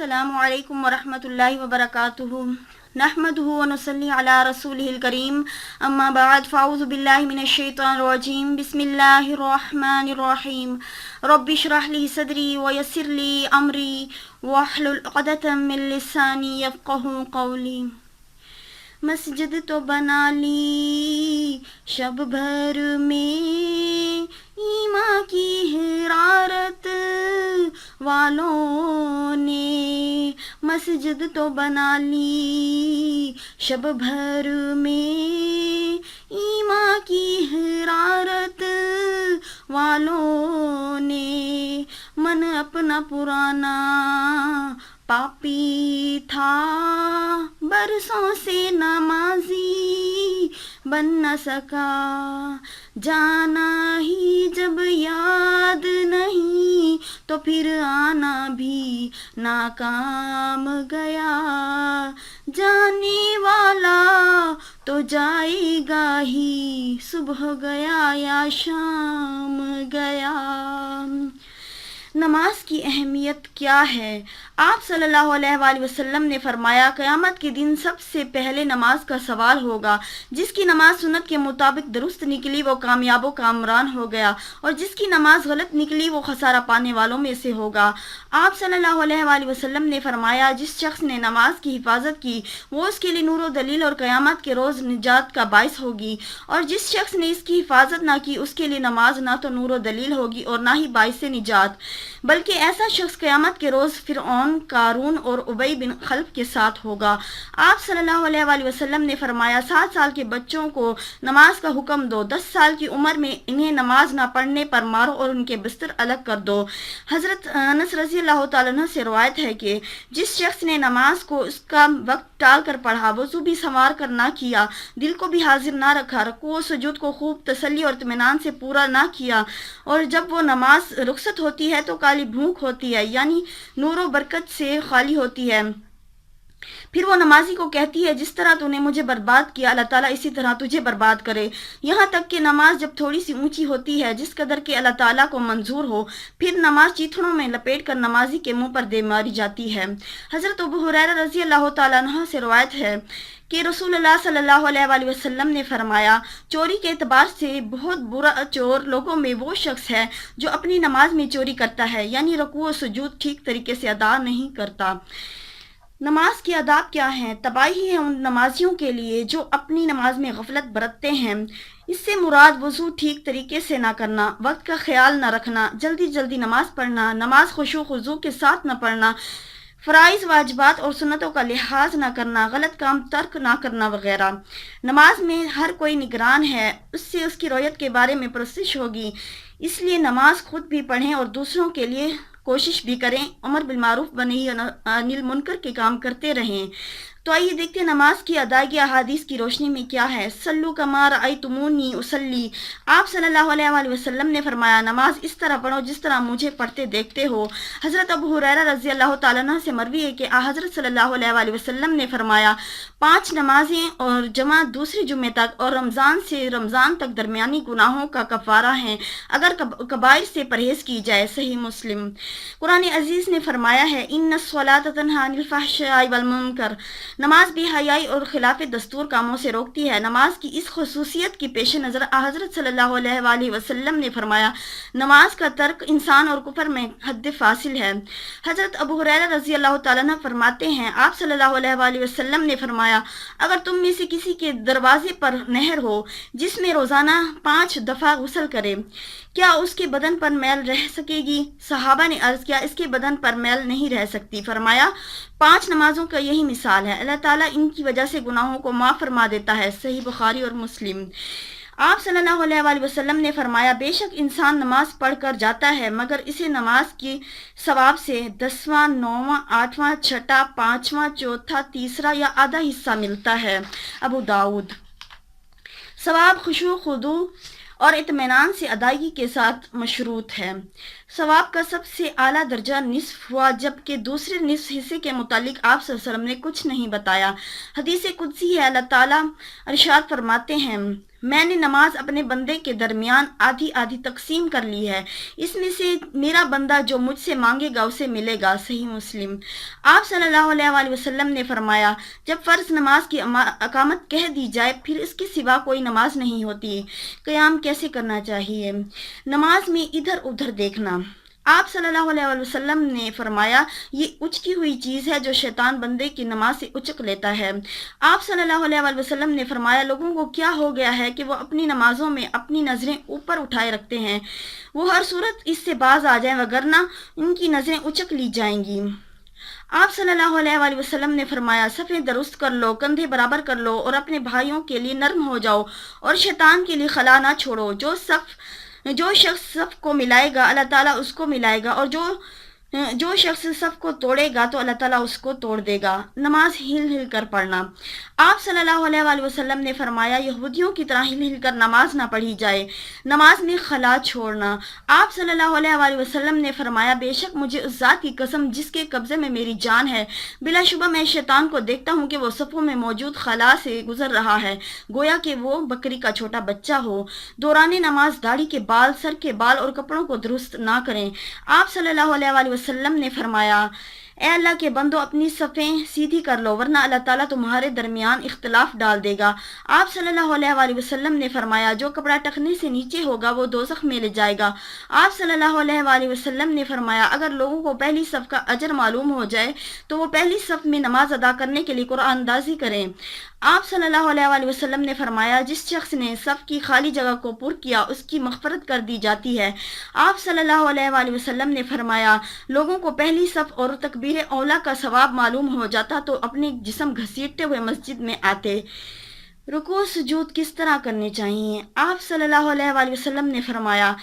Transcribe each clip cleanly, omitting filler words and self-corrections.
السلام علیکم ورحمۃ اللہ وبرکاتہ نحمدہ ونصلی علی رسولہ الکریم اما بعد فاعوذ باللہ من الشیطان الرجیم بسم اللہ الرحمن الرحیم رب اشرح لی صدری ویسر لی امری واحلل عقدۃ من لسانی یفقہوا قولی۔ مسجد تو بنا لی شب بھر میں ایمان کی حرارت والوں نے، مسجد تو بنا لی شب بھر میں ایمان کی حرارت والوں نے، من اپنا پرانا پاپی تھا برسوں سے نمازی بن نہ سکا، جانا ہی جب یاد نہیں تو پھر آنا بھی ناکام گیا، جانے والا تو جائے گا ہی، صبح گیا یا شام گیا۔ نماز کی اہمیت کیا ہے؟ آپ صلی اللہ علیہ وآلہ وسلم نے فرمایا، قیامت کے دن سب سے پہلے نماز کا سوال ہوگا۔ جس کی نماز سنت کے مطابق درست نکلی وہ کامیاب و کامران ہو گیا، اور جس کی نماز غلط نکلی وہ خسارہ پانے والوں میں سے ہوگا۔ آپ صلی اللہ علیہ وآلہ وسلم نے فرمایا، جس شخص نے نماز کی حفاظت کی وہ اس کے لیے نور و دلیل اور قیامت کے روز نجات کا باعث ہوگی، اور جس شخص نے اس کی حفاظت نہ کی اس کے لیے نماز نہ تو نور و دلیل ہوگی اور نہ ہی باعث نجات، بلکہ ایسا شخص قیامت کے روز فرعون، قارون اور ابی بن خلف کے ساتھ ہوگا۔ آپ صلی اللہ علیہ وآلہ وسلم نے فرمایا، 7 سال کے بچوں کو نماز کا حکم دو، 10 سال کی عمر میں انہیں نماز نہ پڑھنے پر مارو اور ان کے بستر الگ کر دو۔ حضرت انس رضی اللہ تعالیٰ عنہ سے روایت ہے کہ جس شخص نے نماز کو اس کا وقت ٹال کر پڑھا، وضو بھی سنوار کر نہ کیا، دل کو بھی حاضر نہ رکھا، رکوع و سجود کو خوب تسلی اور اطمینان سے پورا نہ کیا، اور جب وہ نماز رخصت ہوتی ہے تو کالی بھوک ہوتی ہے، یعنی نور و برکت سے خالی ہوتی ہے، پھر وہ نمازی کو کہتی ہے، جس طرح تو نے مجھے برباد کیا اللہ تعالیٰ اسی طرح تجھے برباد کرے، یہاں تک کہ نماز جب تھوڑی سی اونچی ہوتی ہے جس قدر کہ اللہ تعالیٰ کو منظور ہو، پھر نماز چیتھڑوں میں لپیٹ کر نمازی کے منہ پر دے ماری جاتی ہے۔ حضرت ابو ہریرہ رضی اللہ تعالیٰ عنہ سے روایت ہے کہ رسول اللہ صلی اللہ علیہ وآلہ وسلم نے فرمایا، چوری کے اعتبار سے بہت برا چور لوگوں میں وہ شخص ہے جو اپنی نماز میں چوری کرتا ہے، یعنی رکوع و سجود ٹھیک طریقے سے ادا نہیں کرتا۔ نماز کے آداب کیا ہیں؟ تباہی ہے ان نمازیوں کے لیے جو اپنی نماز میں غفلت برتتے ہیں۔ اس سے مراد وضو ٹھیک طریقے سے نہ کرنا، وقت کا خیال نہ رکھنا، جلدی جلدی نماز پڑھنا، نماز خشوع و خضوع کے ساتھ نہ پڑھنا، فرائض واجبات اور سنتوں کا لحاظ نہ کرنا، غلط کام ترک نہ کرنا وغیرہ۔ نماز میں ہر کوئی نگران ہے، اس سے اس کی رویت کے بارے میں پرسش ہوگی، اس لیے نماز خود بھی پڑھیں اور دوسروں کے لیے کوشش بھی کریں، امر بالمعروف ونہی عن المنکر کے کام کرتے رہیں۔ تو آئیے دیکھتے ہیں نماز کی ادائیگی احادیث کی روشنی میں کیا ہے۔ صلو کما رأیتمونی اصلی، آپ صلی اللہ علیہ وآلہ وسلم نے فرمایا، نماز اس طرح پڑھو جس طرح مجھے پڑھتے دیکھتے ہو۔ حضرت ابو ہریرہ رضی اللہ تعالیٰ عنہ سے مروی ہے کہ حضرت صلی اللہ علیہ وآلہ وسلم نے فرمایا، 5 نمازیں اور جماعت دوسرے جمعے تک اور رمضان سے رمضان تک درمیانی گناہوں کا کفارہ ہیں اگر کبائر سے پرہیز کی جائے۔ صحیح مسلم۔ قرآن عزیز نے فرمایا ہے، ان الصلاۃ تنہی عن الفحشاء والمنکر، نماز بے حیائی اور خلاف دستور کاموں سے روکتی ہے۔ نماز کی اس خصوصیت کی پیش نظر حضرت صلی اللہ علیہ وآلہ وسلم نے فرمایا، نماز کا ترک انسان اور کفر میں حد فاصل ہے۔ حضرت ابو ہریرہ رضی اللہ تعالیٰ عنہ فرماتے ہیں، آپ صلی اللہ علیہ وآلہ وسلم نے فرمایا، اگر تم میں سے کسی کے دروازے پر نہر ہو جس میں روزانہ 5 دفعہ غسل کرے، کیا اس کے بدن پر میل رہ سکے گی؟ صحابہ نے عرض کیا، اس کے بدن پر میل نہیں رہ سکتی۔ فرمایا، 5 نمازوں کا یہی مثال ہے، اللہ تعالیٰ ان کی وجہ سے گناہوں کو معاف فرما دیتا ہے۔ صحیح بخاری اور مسلم۔ آپ صلی اللہ علیہ وآلہ وسلم نے فرمایا، بے شک انسان نماز پڑھ کر جاتا ہے مگر اسے نماز کی ثواب سے 10واں، 9واں، 8واں، 6واں، 5واں، 4تھا، تیسرا یا آدھا حصہ ملتا ہے۔ ابو داؤد۔ ثواب خشوع، خضوع اور اطمینان سے ادائیگی کے ساتھ مشروط ہے۔ ثواب کا سب سے اعلیٰ درجہ نصف ہوا، جبکہ دوسرے نصف حصے کے متعلق آپ صلی اللہ علیہ وسلم نے کچھ نہیں بتایا۔ حدیث قدسی ہے، اللہ تعالیٰ ارشاد فرماتے ہیں، میں نے نماز اپنے بندے کے درمیان آدھی آدھی تقسیم کر لی ہے، اس میں سے میرا بندہ جو مجھ سے مانگے گا اسے ملے گا۔ صحیح مسلم۔ آپ صلی اللہ علیہ وآلہ وسلم نے فرمایا، جب فرض نماز کی اقامت کہہ دی جائے پھر اس کے سوا کوئی نماز نہیں ہوتی۔ قیام کیسے کرنا چاہیے؟ نماز میں ادھر ادھر دیکھنا۔ آپ صلی اللہ علیہ وآلہ وسلم نے فرمایا، یہ اچکی ہوئی چیز ہے جو شیطان بندے کی نماز سے اچک لیتا ہے۔ آپ صلی اللہ علیہ وآلہ وسلم نے فرمایا، لوگوں کو کیا ہو گیا ہے کہ وہ اپنی نمازوں میں اپنی نظریں اوپر اٹھائے رکھتے ہیں، وہ ہر صورت اس سے باز آ جائیں وگرنہ ان کی نظریں اچک لی جائیں گی۔ آپ صلی اللہ علیہ وآلہ وسلم نے فرمایا، صفیں درست کر لو، کندھے برابر کر لو اور اپنے بھائیوں کے لیے نرم ہو جاؤ اور شیطان کے لیے خلا نہ چھوڑو۔ جو شخص صف کو ملائے گا اللہ تعالیٰ اس کو ملائے گا، اور جو شخص صف کو توڑے گا تو اللہ تعالیٰ اس کو توڑ دے گا۔ نماز ہل ہل کر پڑھنا۔ آپ صلی اللہ علیہ وآلہ وسلم نے فرمایا، یہودیوں کی طرح ہل ہل کر نماز نہ پڑھی جائے۔ نماز میں خلا چھوڑنا۔ آپ صلی اللہ علیہ وآلہ وسلم نے فرمایا، بے شک مجھے اس ذات کی قسم جس کے قبضے میں میری جان ہے، بلا شبہ میں شیطان کو دیکھتا ہوں کہ وہ صفوں میں موجود خلا سے گزر رہا ہے گویا کہ وہ بکری کا چھوٹا بچہ ہو۔ دوران نماز داڑھی کے بال، سر کے بال اور کپڑوں کو درست نہ کریں۔ آپ صلی اللہ علیہ وآلہ وسلم نے فرمایا، اے اللہ کے بندو اپنی صفیں سیدھی کر لو ورنہ اللہ تعالیٰ تمہارے درمیان اختلاف ڈال دے گا۔ آپ صلی اللہ علیہ وآلہ وسلم نے فرمایا، جو کپڑا ٹخنے سے نیچے ہوگا وہ دوزخ میں لے جائے گا۔ آپ صلی اللہ علیہ وآلہ وسلم نے فرمایا، اگر لوگوں کو پہلی صف کا اجر معلوم ہو جائے تو وہ پہلی صف میں نماز ادا کرنے کے لیے قرآن اندازی کریں۔ آپ صلی اللہ علیہ وآلہ وسلم نے فرمایا، جس شخص نے صف کی خالی جگہ کو پر کیا اس کی مغفرت کر دی جاتی ہے۔ آپ صلی اللہ علیہ وآلہ وسلم نے فرمایا، لوگوں کو پہلی صف اور تکبیر اولا کا ثواب معلوم ہو جاتا تو اپنے جسم گھسیٹتے ہوئے مسجد میں آتے۔ رکوع سجود کس طرح کرنے چاہیے؟ آپ صلی اللہ علیہ وآلہ وسلم نے فرمایا،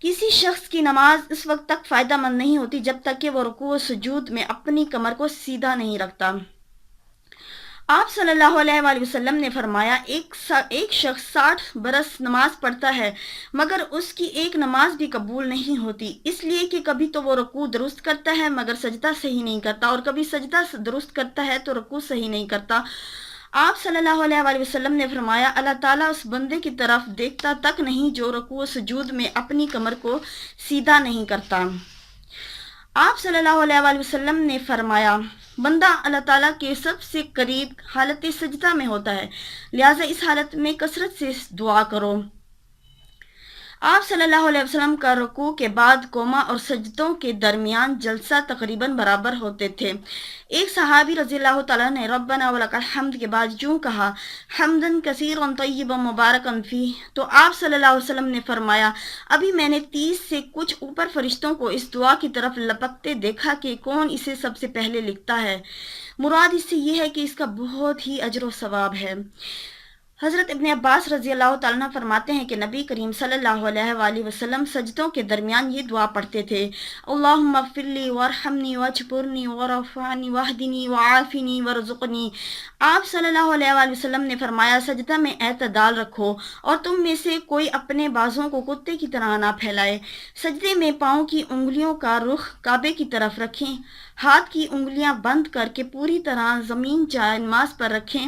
کسی شخص کی نماز اس وقت تک فائدہ مند نہیں ہوتی جب تک کہ وہ رکوع و سجود میں اپنی کمر کو سیدھا نہیں رکھتا۔ آپ صلی اللہ علیہ وآلہ وسلم نے فرمایا، ایک شخص 60 برس نماز پڑھتا ہے مگر اس کی ایک نماز بھی قبول نہیں ہوتی، اس لیے کہ کبھی تو وہ رکوع درست کرتا ہے مگر سجدہ صحیح نہیں کرتا، اور کبھی سجدہ درست کرتا ہے تو رکوع صحیح نہیں کرتا۔ آپ صلی اللہ علیہ وآلہ وسلم نے فرمایا، اللہ تعالیٰ اس بندے کی طرف دیکھتا تک نہیں جو رکوع و سجود میں اپنی کمر کو سیدھا نہیں کرتا۔ آپ صلی اللہ علیہ وآلہ وسلم نے فرمایا، بندہ اللہ تعالیٰ کے سب سے قریب حالت سجدہ میں ہوتا ہے، لہٰذا اس حالت میں کثرت سے دعا کرو۔ آپ صلی اللہ علیہ وسلم کا رکوع کے بعد قوما اور سجدوں کے درمیان جلسہ تقریباً برابر ہوتے تھے۔ ایک صحابی رضی اللہ تعالیٰ نے ربنا ولک الحمد کے بعد یوں کہا، حمدن کثیرا طیبا مبارکا فیہ، تو آپ صلی اللہ علیہ وسلم نے فرمایا، ابھی میں نے 30 سے کچھ اوپر فرشتوں کو اس دعا کی طرف لپکتے دیکھا کہ کون اسے سب سے پہلے لکھتا ہے۔ مراد اس سے یہ ہے کہ اس کا بہت ہی اجر و ثواب ہے۔ حضرت ابن عباس رضی اللہ تعالیٰ عنہ فرماتے ہیں کہ نبی کریم صلی اللہ علیہ وآلہ وسلم سجدوں کے درمیان یہ دعا پڑھتے تھے، اللہم اغفر لی وارحمنی واجبرنی ورفعنی واہدنی وعافنی ورزقنی۔ آپ صلی اللہ علیہ وآلہ وسلم نے فرمایا، سجدہ میں اعتدال رکھو اور تم میں سے کوئی اپنے بازوں کو کتے کی طرح نہ پھیلائے۔ سجدے میں پاؤں کی انگلیوں کا رخ کعبے کی طرف رکھیں، ہاتھ کی انگلیاں بند کر کے پوری طرح زمین جائے نماز پر رکھیں،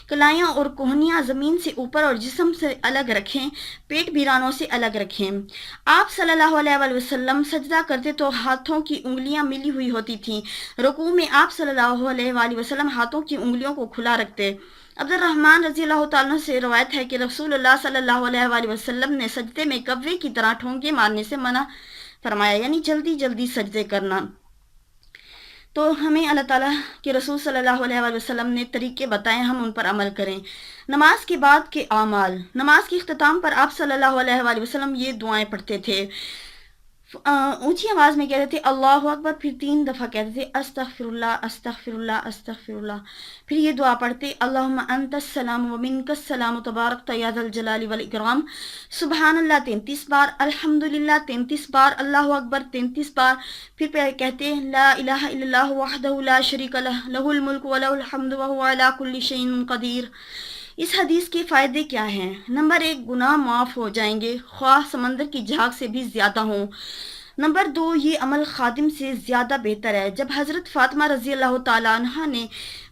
کلائیاں اور کوہنیاں زمین سے اوپر اور جسم سے الگ رکھیں، پیٹ بھی رانوں سے الگ رکھیں۔ آپ صلی اللہ علیہ وآلہ وسلم سجدہ کرتے تو ہاتھوں کی انگلیاں ملی ہوئی ہوتی تھیں۔ رکوع میں آپ صلی اللہ علیہ وآلہ وسلم ہاتھوں کی انگلیوں کو کھلا رکھتے۔ عبد الرحمن رضی اللہ تعالیٰ عنہ سے روایت ہے کہ رسول اللہ صلی اللہ علیہ وآلہ وسلم نے سجدے میں کوے کی طرح ٹھونکے مارنے سے منع فرمایا، یعنی جلدی جلدی سجدے کرنا۔ تو ہمیں اللہ تعالیٰ کے رسول صلی اللہ علیہ وآلہ وسلم نے طریقے بتائے، ہم ان پر عمل کریں۔ نماز کے بعد کے اعمال۔ نماز کے اختتام پر آپ صلی اللہ علیہ وآلہ وسلم یہ دعائیں پڑھتے تھے، اونچی آواز میں کہتے تھے اللہ اکبر، پھر 3 دفعہ کہتے تھے استغفر اللہ استغفر اللہ استغفر اللہ، پھر یہ دعا پڑھتے اللہم انت السلام و منک السلام تبارک یا ذا الجلال والاکرام، سبحان اللہ 33 بار، الحمدللہ 33 بار، اللہ اکبر 33 بار، پھر کہتے لا الہ الا اللہ وحدہ لا شریک لہ لہ الملک و لہ الحمد وہو علی کل شیء قدیر۔ اس حدیث کے فائدے کیا ہیں؟ نمبر 1، گناہ معاف ہو جائیں گے، خواہ سمندر کی جھاگ سے بھی زیادہ ہوں۔ نمبر 2، یہ عمل خادم سے زیادہ بہتر ہے۔ جب حضرت فاطمہ رضی اللہ تعالیٰ عنہ نے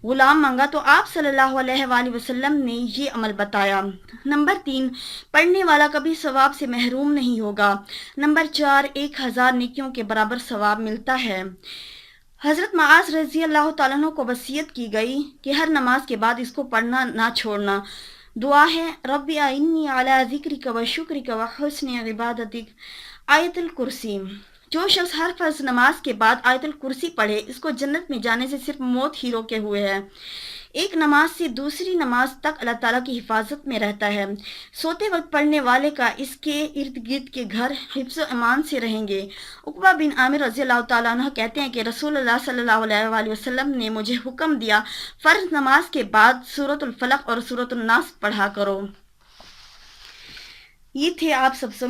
غلام مانگا تو آپ صلی اللہ علیہ وآلہ وسلم نے یہ عمل بتایا۔ نمبر 3، پڑھنے والا کبھی ثواب سے محروم نہیں ہوگا۔ نمبر 4، 1000 نیکیوں کے برابر ثواب ملتا ہے۔ حضرت معاذ رضی اللہ تعالیٰ عنہ کو وصیت کی گئی کہ ہر نماز کے بعد اس کو پڑھنا نہ چھوڑنا۔ دعا ہے، ربی اعنی علی ذکرک و شکرک و حسن عبادتک۔ آیت الکرسی، جو شخص ہر فرض نماز کے بعد آیت الکرسی پڑھے اس کو جنت میں جانے سے صرف موت ہی روکے ہوئے ہے۔ ایک نماز سے دوسری نماز تک اللہ تعالیٰ کی حفاظت میں رہتا ہے۔ سوتے وقت پڑھنے والے کا اس کے ارد گرد کے گھر حفظ و امان سے رہیں گے۔ عقبہ بن عامر رضی اللہ تعالیٰ عنہ کہتے ہیں کہ رسول اللہ صلی اللہ علیہ وآلہ وسلم نے مجھے حکم دیا، فرض نماز کے بعد سورۃ الفلق اور سورۃ الناس پڑھا کرو۔ یہ تھے آپ صلی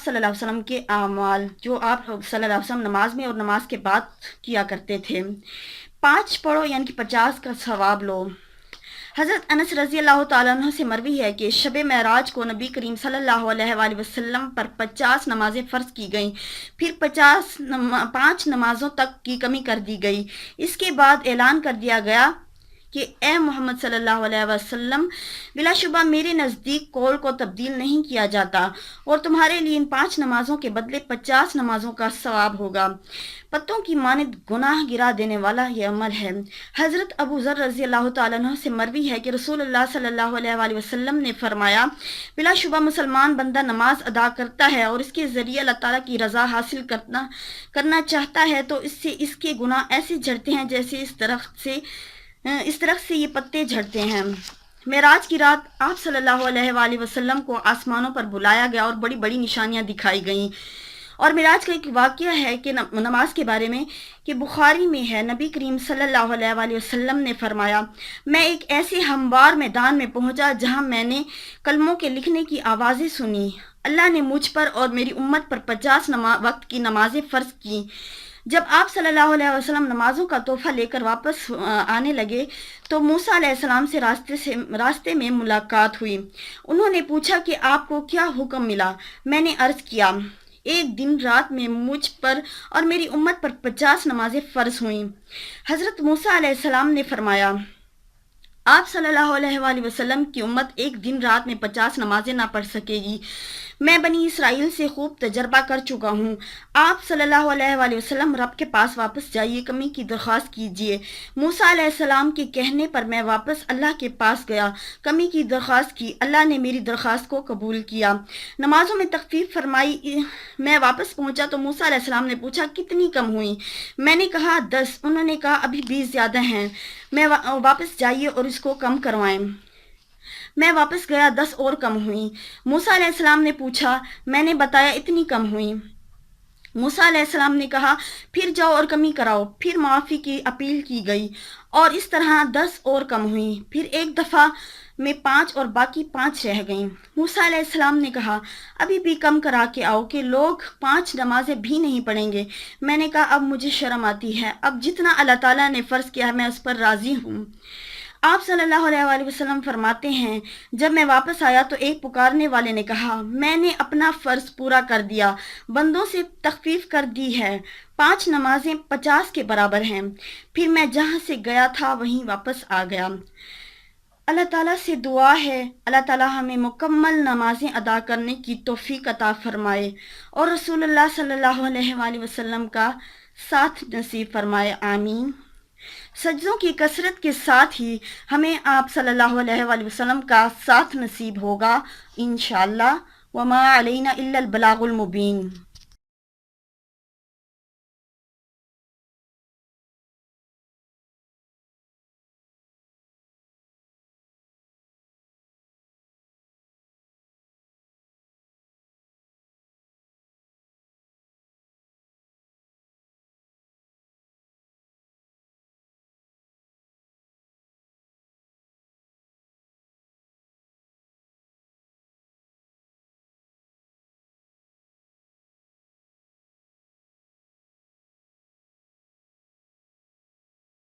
اللہ علیہ وسلم کے اعمال جو آپ صلی اللہ علیہ وسلم نماز میں اور نماز کے بعد کیا کرتے تھے۔ 5 پڑھو یعنی کہ 50 کا ثواب لو۔ حضرت انس رضی اللہ تعالیٰ عنہ سے مروی ہے کہ شب معراج کو نبی کریم صلی اللہ علیہ وآلہ وسلم پر 50 نمازیں فرض کی گئیں، پھر 5 نمازوں تک کی کمی کر دی گئی۔ اس کے بعد اعلان کر دیا گیا کہ اے محمد صلی اللہ علیہ وسلم، بلا شبہ میرے نزدیک قول کو تبدیل نہیں کیا جاتا اور تمہارے لیے ان 5 نمازوں کے بدلے 50 نمازوں کا ثواب ہوگا۔ پتوں کی مانند گناہ گرا دینے والا یہ عمل ہے۔ حضرت ابو ذر رضی اللہ تعالیٰ عنہ سے مروی ہے کہ رسول اللہ صلی اللہ علیہ وآلہ وسلم نے فرمایا، بلا شبہ مسلمان بندہ نماز ادا کرتا ہے اور اس کے ذریعے اللہ تعالیٰ کی رضا حاصل کرنا چاہتا ہے تو اس سے اس کے گناہ ایسے جھڑتے ہیں جیسے اس درخت سے یہ پتے جھڑتے ہیں۔ معراج کی رات آپ صلی اللہ علیہ وآلہ وسلم کو آسمانوں پر بلایا گیا اور بڑی بڑی نشانیاں دکھائی گئیں۔ اور معراج کا ایک واقعہ ہے کہ نماز کے بارے میں کہ بخاری میں ہے، نبی کریم صلی اللہ علیہ وآلہ وسلم نے فرمایا، میں ایک ایسے ہموار میدان میں پہنچا جہاں میں نے کلموں کے لکھنے کی آوازیں سنی۔ اللہ نے مجھ پر اور میری امت پر 50 وقت کی نمازیں فرض کی۔ جب آپ صلی اللہ علیہ وسلم نمازوں کا تحفہ لے کر واپس آنے لگے تو موسیٰ علیہ السلام سے راستے میں ملاقات ہوئی۔ انہوں نے پوچھا کہ آپ کو کیا حکم ملا؟ میں نے عرض کیا، ایک دن رات میں مجھ پر اور میری امت پر 50 نمازیں فرض ہوئیں۔ حضرت موسیٰ علیہ السلام نے فرمایا، آپ صلی اللہ علیہ وآلہ وسلم کی امت ایک دن رات میں 50 نمازیں نہ پڑھ سکے گی۔ میں بنی اسرائیل سے خوب تجربہ کر چکا ہوں۔ آپ صلی اللہ علیہ وآلہ وسلم رب کے پاس واپس جائیے، کمی کی درخواست کیجیے۔ موسیٰ علیہ السلام کے کہنے پر میں واپس اللہ کے پاس گیا، کمی کی درخواست کی، اللہ نے میری درخواست کو قبول کیا، نمازوں میں تخفیف فرمائی۔ میں واپس پہنچا تو موسیٰ علیہ السلام نے پوچھا، کتنی کم ہوئی؟ میں نے کہا 10۔ انہوں نے کہا ابھی 20 زیادہ ہیں، میں واپس جائیے اور اس کو کم کروائیں۔ میں واپس گیا، 10 اور کم ہوئیں۔ موسیٰ علیہ السلام نے پوچھا، میں نے بتایا اتنی کم ہوئیں۔ موسیٰ علیہ السلام نے کہا پھر جاؤ اور کمی کراؤ۔ پھر معافی کی اپیل کی گئی اور اس طرح 10 اور کم ہوئیں۔ پھر ایک دفعہ میں 5 اور باقی 5 رہ گئیں۔ موسیٰ علیہ السلام نے کہا ابھی بھی کم کرا کے آؤ کہ لوگ 5 نمازیں بھی نہیں پڑھیں گے۔ میں نے کہا اب مجھے شرم آتی ہے، اب جتنا اللہ تعالیٰ نے فرض کیا ہے میں اس پر راضی ہوں۔ آپ صلی اللہ علیہ وآلہ وسلم فرماتے ہیں، جب میں واپس آیا تو ایک پکارنے والے نے کہا، میں نے اپنا فرض پورا کر دیا، بندوں سے تخفیف کر دی ہے، 5 نمازیں 50 کے برابر ہیں۔ پھر میں جہاں سے گیا تھا وہیں واپس آ گیا۔ اللہ تعالیٰ سے دعا ہے اللہ تعالیٰ ہمیں مکمل نمازیں ادا کرنے کی توفیق عطا فرمائے اور رسول اللہ صلی اللہ علیہ وآلہ وسلم کا ساتھ نصیب فرمائے، آمین۔ سجدوں کی کثرت کے ساتھ ہی ہمیں آپ صلی اللہ علیہ وآلہ وسلم کا ساتھ نصیب ہوگا انشاءاللہ۔ وما علینا الا البلاغ المبین۔